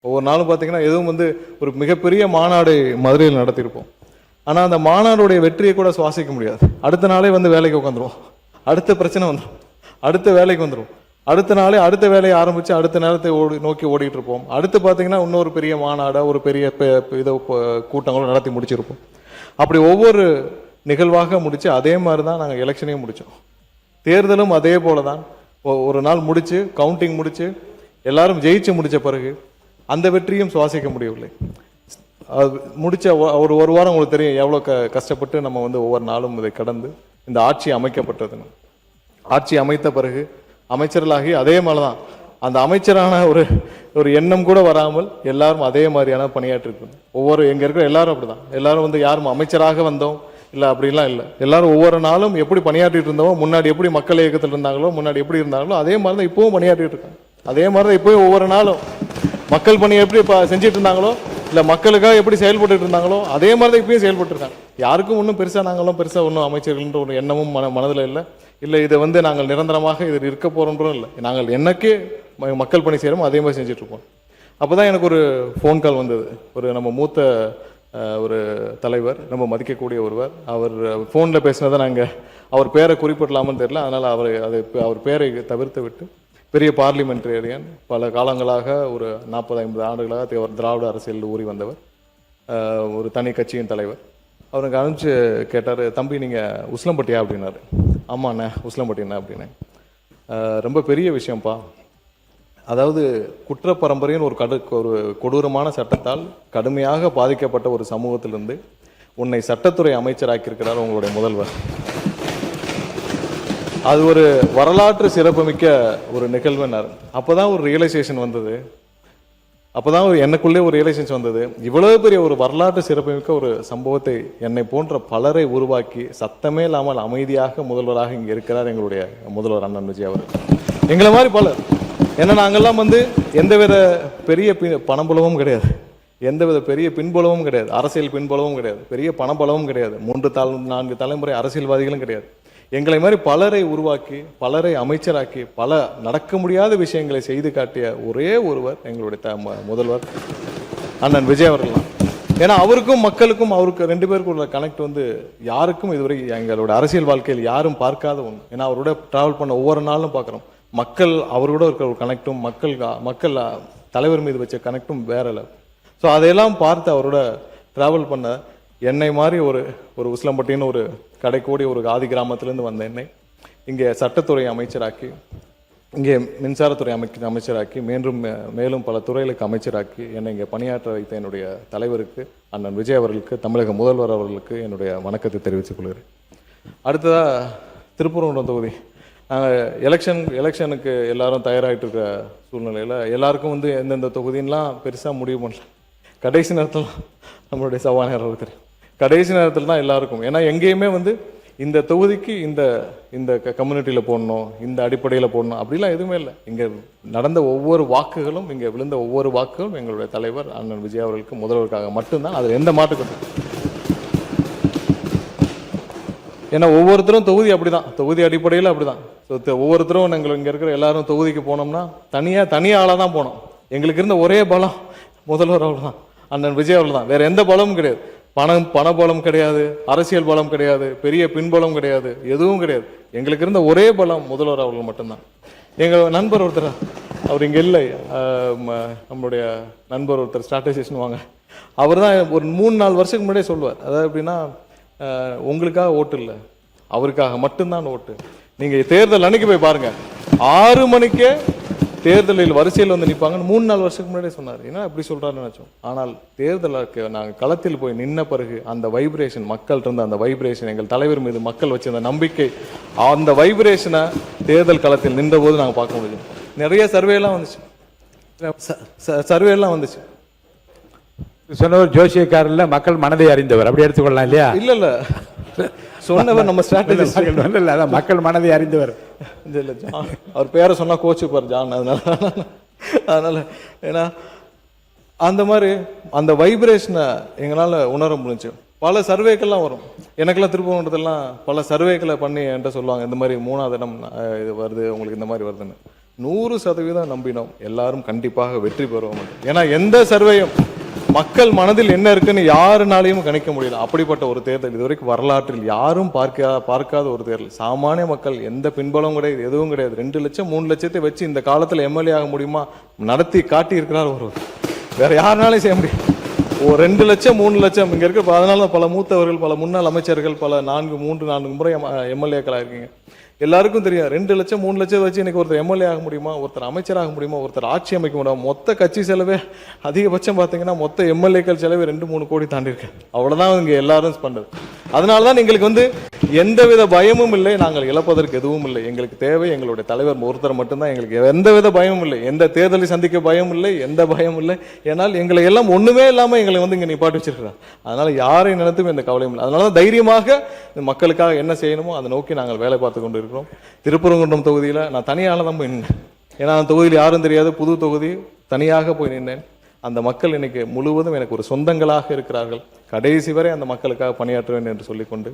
ஒவ்வொரு நாளும் பார்த்தீங்கன்னா எதுவும் வந்து ஒரு மிகப்பெரிய மாநாடு மதுரையில் நடத்தியிருப்போம். ஆனால் அந்த மாநாடுடைய வெற்றியை கூட சுவாசிக்க முடியாது. அடுத்த நாளே வந்து வேலைக்கு உட்காந்துருவோம், அடுத்த பிரச்சனை வந்துடும், அடுத்த வேலைக்கு வந்துடும், அடுத்த நாளே அடுத்த வேலையை ஆரம்பித்து அடுத்த நேரத்தை நோக்கி ஓடிட்டு இருப்போம். அடுத்து பார்த்தீங்கன்னா இன்னொரு பெரிய மாநாடை ஒரு பெரிய இதை கூட்டங்களும் நடத்தி முடிச்சிருப்போம். அப்படி ஒவ்வொரு நிகழ்வாக முடித்து அதே மாதிரி தான் நாங்கள் எலெக்ஷனையும் முடித்தோம். தேர்தலும் அதே போல தான். ஒரு நாள் முடித்து கவுண்டிங் முடித்து எல்லாரும் ஜெயிச்சு முடித்த பிறகு அந்த வெற்றியும் சுவாசிக்க முடியவில்லை. அது முடிச்ச ஒரு வாரம் உங்களுக்கு தெரியும் எவ்வளோ கஷ்டப்பட்டு நம்ம வந்து ஒவ்வொரு நாளும் இதை கடந்து இந்த ஆட்சி அமைக்கப்பட்டதுன்னு. ஆட்சி அமைத்த பிறகு அமைச்சர்களாகி அதே மாதிரி தான் அந்த அமைச்சரான ஒரு எண்ணம் கூட வராமல் எல்லாரும் அதே மாதிரியான பணியாற்றிருக்கணும். எங்கே இருக்கிற எல்லாரும் அப்படிதான். எல்லாரும் வந்து யாரும் அமைச்சராக வந்தோம் இல்லை அப்படிலாம் இல்லை. எல்லாரும் ஒவ்வொரு நாளும் எப்படி பணியாற்றிட்டு இருந்தோமோ, முன்னாடி எப்படி மக்கள் இயக்கத்தில் இருந்தாங்களோ, முன்னாடி எப்படி இருந்தாங்களோ அதே மாதிரி தான் இப்பவும் பணியாற்றிட்டு இருக்காங்க. அதே மாதிரி தான் இப்போயும் ஒவ்வொரு நாளும் மக்கள் பணி எப்படி செஞ்சுட்டு இருந்தாங்களோ, இல்லை மக்களுக்காக எப்படி செயல்பட்டு இருந்தாங்களோ அதே மாதிரி தான் இப்பயும் செயல்பட்டு இருக்காங்க. யாருக்கும் ஒன்றும் பெருசாக ஒன்றும் அமைச்சர்கள்ன்ற ஒரு எண்ணமும் மனதில் இல்லை இதை வந்து நாங்கள் நிரந்தரமாக இது இருக்க போகிறோன்றோம் இல்லை. நாங்கள் என்னக்கே மக்கள் பணி செய்கிறோமோ அதே மாதிரி செஞ்சுட்டு இருப்போம். அப்போ தான் எனக்கு ஒரு ஃபோன் கால் வந்தது. நம்ம மூத்த ஒரு தலைவர், நம்ம மதிக்கக்கூடிய ஒருவர். அவர் ஃபோனில் பேசினதை நாங்கள் அவர் பேரை குறிப்பிடலாமான்னு தெரியல, அதனால் அவர் பேரை தவிர்த்து விட்டு பெரிய பார்லிமெண்டேரியன், பல காலங்களாக ஒரு 40-50 ஆண்டுகளாக திராவிட அரசியல் ஊறி வந்தவர், ஒரு தனி கட்சியின் தலைவர். அவருக்கு அனுப்பிச்சு கேட்டார், தம்பி நீங்கள் உசிலம்பட்டியா அப்படின்னாரு. ஆமாண்ணே உசிலம்பட்டிண்ணே அப்படின்னு. ரொம்ப பெரிய விஷயம்ப்பா. அதாவது குற்ற பரம்பரையின் ஒரு கொடூரமான சட்டத்தால் கடுமையாக பாதிக்கப்பட்ட ஒரு சமூகத்திலிருந்து உன்னை சட்டத்துறை அமைச்சராக்கியிருக்கிறார் உங்களுடைய முதல்வர். அது ஒரு வரலாற்று சிறப்புமிக்க ஒரு நிகழ்வுன்னாரு. அப்போதான் ஒரு ரியலைசேஷன் வந்தது. அப்போதான் எனக்குள்ளே ஒரு ரியலைசேஷன் வந்தது. இவ்வளவு பெரிய ஒரு வரலாற்று சிறப்புமிக்க ஒரு சம்பவத்தை என்னை போன்ற பலரை உருவாக்கி சத்தமே இல்லாமல் அமைதியாக முதல்வராக இங்கே இருக்கிறார் எங்களுடைய முதல்வர் அண்ணன் விஜய் அவர். எங்களை மாதிரி பலர். ஏன்னா நாங்கள்லாம் வந்து எந்தவித பெரிய பணபலமும் கிடையாது, எந்தவித பெரிய பின்புலமும் கிடையாது, அரசியல் பின்புலமும் கிடையாது, பெரிய பணபலமும் கிடையாது, 3-4 தலைமுறை அரசியல்வாதிகளும் கிடையாது. எங்களை மாதிரி பலரை உருவாக்கி பலரை அமைச்சராக்கி பல நடக்க முடியாத விஷயங்களை செய்து காட்டிய ஒரே ஒருவர் எங்களுடைய முதல்வர் அண்ணன் விஜய் அவர்கள் தான். ஏன்னா அவருக்கும் மக்களுக்கும் அவருக்கு 2 பேருக்கும் உள்ள கனெக்ட் வந்து யாருக்கும் இதுவரை எங்களோட அரசியல் வாழ்க்கையில் யாரும் பார்க்காத ஒன்று. ஏன்னா அவரோட டிராவல் பண்ண ஒவ்வொரு நாளும் பார்க்குறோம். மக்கள் அவரோட இருக்கிற ஒரு கனெக்டும் மக்கள் தலைவர் மீது வச்ச கனெக்டும் வேற இல்லை. ஸோ அதையெல்லாம் பார்த்து அவரோட டிராவல் பண்ண என்னை மாதிரி ஒரு உசிலம்பட்டின்னு ஒரு கடைக்கோடி ஒரு ஆதி கிராமத்திலேருந்து வந்த என்னை இங்கே சட்டத்துறை அமைச்சராக்கி, இங்கே மின்சாரத்துறை அமைச்சராக்கி, மேலும் பல துறைகளுக்கு அமைச்சராக்கி என்னை இங்கே பணியாற்ற வைத்த என்னுடைய தலைவருக்கு அண்ணன் விஜய் அவர்களுக்கு, தமிழக முதல்வர் அவர்களுக்கு என்னுடைய வணக்கத்தை தெரிவித்துக் கொள்கிறேன். அடுத்ததாக திருப்பூர் தொகுதி. நாங்கள் எலெக்ஷனுக்கு எல்லாரும் தயாராகிட்டு இருக்கிற சூழ்நிலையில் எல்லாருக்கும் வந்து எந்தெந்த தொகுதின்லாம் பெருசாக முடிவு பண்ணல. கடைசி நேரத்தில் நம்மளுடைய சபாநாயகர் தெரியும். கடைசி நேரத்தில் தான் எல்லாருக்கும். ஏன்னா எங்கேயுமே வந்து இந்த தொகுதிக்கு இந்த கம்யூனிட்டியில் போடணும், இந்த அடிப்படையில் போடணும் அப்படிலாம் எதுவுமே இல்லை. இங்கே நடந்த ஒவ்வொரு வாக்குகளும், இங்கே விழுந்த ஒவ்வொரு வாக்குகளும் எங்களுடைய தலைவர் அண்ணன் விஜய் அவர்களுக்கு முதல்வருக்காக மட்டும்தான். அதில் எந்த மாற்றுக்கட்டும். ஏன்னா ஒவ்வொருத்தரும் தொகுதி அப்படிதான், தொகுதி அடிப்படையில் அப்படிதான். ஸோ ஒவ்வொருத்தரும் நாங்கள் இங்கே இருக்கிற எல்லாரும் தொகுதிக்கு போனோம்னா தனியாக ஆளாக தான் போனோம். எங்களுக்கு இருந்த ஒரே பலம் முதல்வர் அவர்கள் தான், அண்ணன் விஜய் அவர்கள் தான். வேற எந்த பலமும் கிடையாது. பண பலம் கிடையாது, அரசியல் பலம் கிடையாது, பெரிய பின்பலம் கிடையாது, எதுவும் கிடையாது. எங்களுக்கு இருந்த ஒரே பலம் முதல்வர் அவர்கள் மட்டும்தான். எங்கள் நண்பர் ஒருத்தர், அவர் இங்கே இல்லை, நம்மளுடைய நண்பர் ஒருத்தர் ஸ்ட்ராட்டஜிஸ்ட்னு வாங்க, அவர் தான் ஒரு 3-4 வருஷத்துக்கு முன்னாடியே சொல்லுவார். அதாவது எப்படின்னா, உங்களுக்காக ஓட்டு இல்லை, அவருக்காக மட்டும்தான் ஓட்டு. நீங்கள் தேர்தல் அன்னைக்கு போய் பாருங்க, 6 மணிக்கே தேர்தலில் வரிசையில் வந்து நிற்பாங்கன்னு 3-4 வருஷத்துக்கு முன்னாடியே சொன்னார். ஏன்னா இப்படி சொல்கிறாருன்னு நினச்சோம். ஆனால் தேர்தலுக்கு நாங்கள் களத்தில் போய் நின்ன பிறகு அந்த வைப்ரேஷன், மக்கள் இருந்த அந்த வைப்ரேஷன், எங்கள் தலைவர் மீது மக்கள் வச்சிருந்த நம்பிக்கை, அந்த வைப்ரேஷனை தேர்தல் களத்தில் நின்றபோது நாங்கள் பார்க்க முடியும். நிறைய சர்வேலாம் வந்துச்சு. சொன்னவர் ஜோசியக்காரில் மக்கள் மனதை அறிந்தவர், அப்படி எடுத்துக்கொள்ளலாம் இல்லையா? இல்லை சொன்னவர் நம்ம ஸ்ட்ராட்டஜி அதான் மக்கள் மனதை அறிந்தவர். இல்லை ஜான், அவர் பேரை சொன்னா கோச்சுப்பார் ஜான். அதனால ஏன்னா அந்த மாதிரி அந்த வைப்ரேஷனை எங்களால் உணர முடிஞ்சு. பல சர்வேக்கெல்லாம் வரும். எனக்கெல்லாம் திருப்பூர்ன்றதெல்லாம் பல சர்வேக்களை பண்ணி என்கிட்ட சொல்லுவாங்க, இந்த மாதிரி 3ஆவது இடம் இது வருது உங்களுக்கு, இந்த மாதிரி வருதுன்னு. 100% நம்பினோம் எல்லாரும் கண்டிப்பாக வெற்றி பெறுவோம் என்று. ஏன்னா எந்த சர்வேயும் மக்கள் மனதில் என்ன இருக்குன்னு யாருனாலையும் கணிக்க முடியல. அப்படிப்பட்ட ஒரு தேர்தல் இதுவரைக்கும் வரலாற்றில் யாரும் பார்க்காத ஒரு தேர்தல். சாமானிய மக்கள் எந்த பின்பலமும் கிடையாது, எதுவும் கிடையாது. 2 லட்சம் 3 லட்சத்தை வச்சு இந்த காலத்தில் எம்எல்ஏ ஆக முடியுமா? நடத்தி காட்டி இருக்கிறார் ஒருவர். வேற யாருனாலையும் செய்ய முடியும். 2 லட்சம் 3 லட்சம் இங்க இருக்கு. அதனால பல மூத்தவர்கள், பல முன்னாள் அமைச்சர்கள், பல 4 முறை எம்எல்ஏக்களா இருக்கீங்க. எல்லாருக்கும் தெரியும் 2 லட்சம் 3 லட்சம் வச்சு இன்னைக்கு ஒருத்தர் எம்எல்ஏ ஆக முடியுமா, ஒருத்தர் அமைச்சராக முடியுமா, ஒருத்தர் ஆட்சி அமைக்க முடியுமா? மொத்த கட்சி செலவே அதிகபட்சம் பார்த்தீங்கன்னா மொத்த எம்எல்ஏக்கள் செலவே 2-3 கோடி தாண்டி இருக்கு. அவ்வளவுதான் இங்க எல்லாரும் பண்ணது. அதனாலதான் எங்களுக்கு எந்தவித பயமும் இல்லை, நாங்கள் இழப்பதற்கு எதுவும் இல்லை. எங்களுக்கு தேவை எங்களுடைய தலைவர் ஒருத்தர் மட்டும்தான். எங்களுக்கு எந்தவித பயமும் இல்லை, எந்த தேர்தலை சந்திக்க பயம் இல்லை, எந்த பயம் இல்லை. ஏன்னால் எங்களை எல்லாம் ஒண்ணுமே இல்லாம எங்களை இங்க நிப்பாட்டி வச்சிருக்கிறார். அதனால யாரை நினைத்தும் எந்த கவலையும் இல்லை. அதனால தைரியமாக இந்த மக்களுக்காக என்ன செய்யணுமோ அதை நோக்கி நாங்கள் வேலை பார்த்து கொண்டு இருக்கிறோம். திருப்பரங்குன்றம் தொகுதியில நான் தனியால தான் போய் நின்றேன். ஏன்னா அந்த தொகுதியில் யாரும் தெரியாது, புது தொகுதி, தனியாக போய் நின்றேன். அந்த மக்கள் இன்னைக்கு முழுவதும் எனக்கு ஒரு சொந்தங்களாக இருக்கிறார்கள். கடைசி வரை அந்த மக்களுக்காக பணியாற்றுவேன் என்று சொல்லிக்கொண்டு